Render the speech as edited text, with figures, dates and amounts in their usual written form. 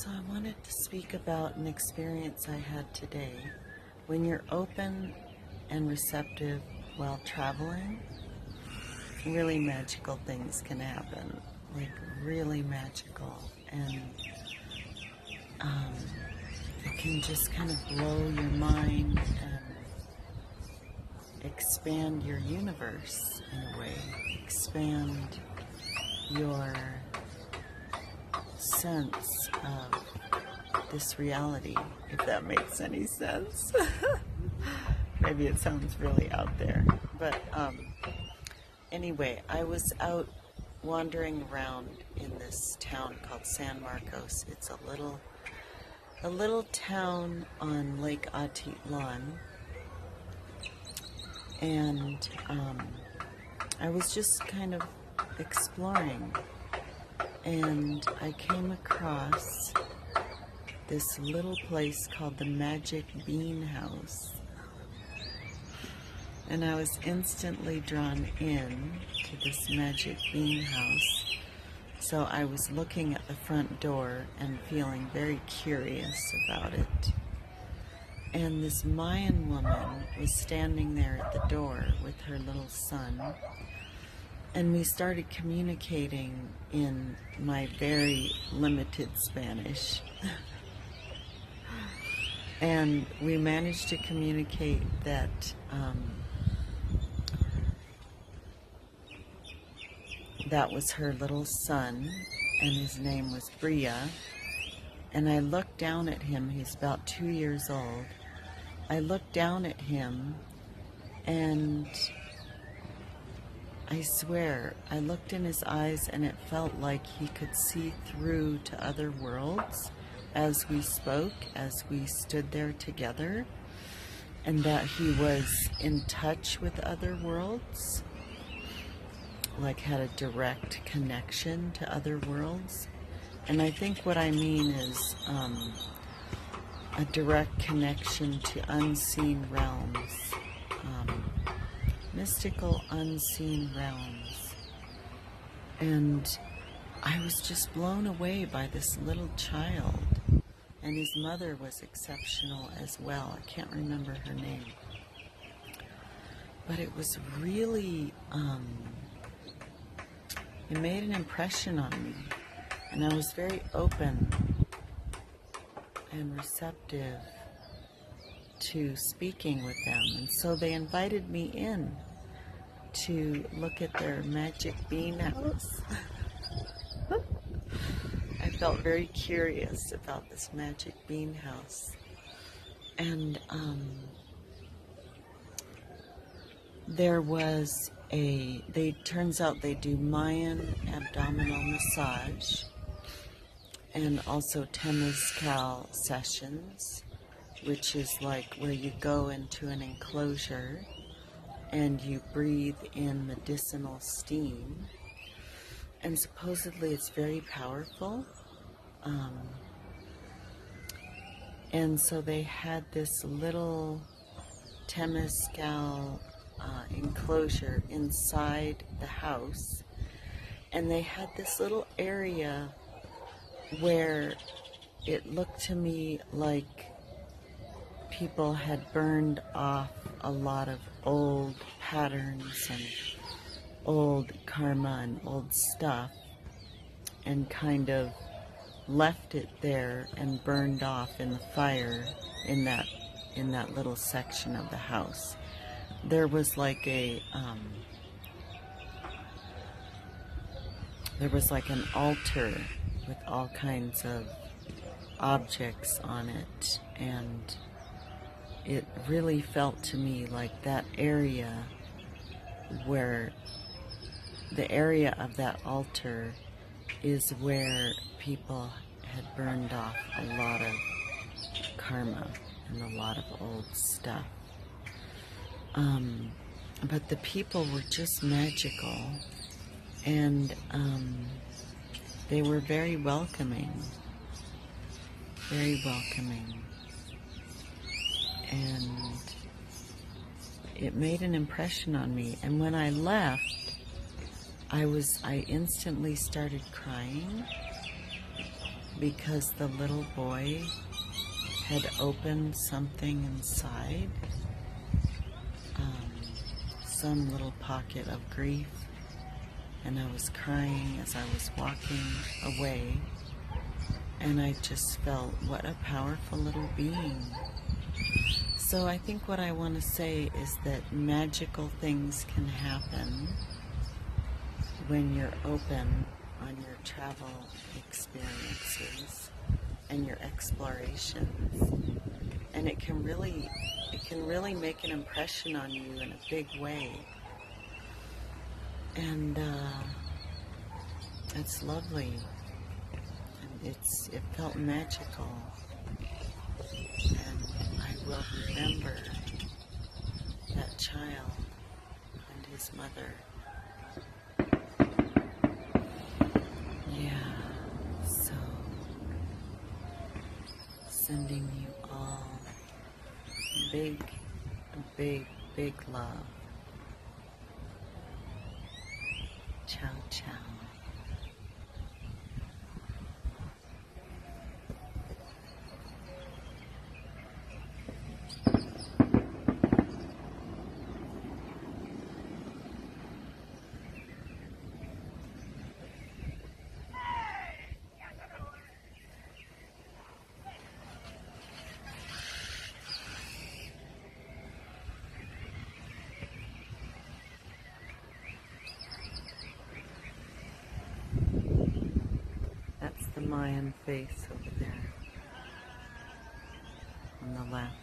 So I wanted to speak about an experience I had today. When you're open and receptive while traveling, really magical things can happen. Like really magical. And it can just kind of blow your mind and expand your universe in a way. Expand your sense of this reality, if that makes any sense. Maybe it sounds really out there. But anyway, I was out wandering around in this town called San Marcos. It's a little town on Lake Atitlán. And I was just kind of exploring, and I came across this little place called the Magic Bean House, and I was instantly drawn in to this Magic Bean House. So I was looking at the front door and feeling very curious about it. And this Mayan woman was standing there at the door with her little son. And we started communicating in my very limited Spanish. And we managed to communicate that that was her little son, and his name was Bria. And I looked down at him. He's about 2 years old. I looked down at him, and I swear, I looked in his eyes and it felt like he could see through to other worlds as we spoke, as we stood there together, and that he was in touch with other worlds, like had a direct connection to other worlds. And I think what I mean is a direct connection to unseen realms. Mystical, unseen realms. And I was just blown away by this little child. And his mother was exceptional as well. I can't remember her name. But it was really, it made an impression on me. And I was very open and receptive to speaking with them, and so they invited me in to look at their magic bean house. I felt very curious about this magic bean house, and there was turns out they do Mayan abdominal massage and also Temazcal sessions, which is like where you go into an enclosure and you breathe in medicinal steam. And supposedly it's very powerful. And so they had this little Temazcal enclosure inside the house. And they had this little area where it looked to me like people had burned off a lot of old patterns and old karma and old stuff and kind of left it there and burned off in the fire in that little section of the house. There was like an altar with all kinds of objects on it, and it really felt to me like that area where the area of that altar is where people had burned off a lot of karma and a lot of old stuff. But the people were just magical, and they were very welcoming, very welcoming. And it made an impression on me. And when I left, I instantly started crying because the little boy had opened something inside, some little pocket of grief, and I was crying as I was walking away, and I just felt what a powerful little being. So I think what I want to say is that magical things can happen when you're open on your travel experiences and your explorations, and it can really make an impression on you in a big way, and it's lovely, and it felt magical, and I will remember that child and his mother. Yeah, so sending you all big, big, big love. Ciao, ciao. That's the Mayan face over there on the left.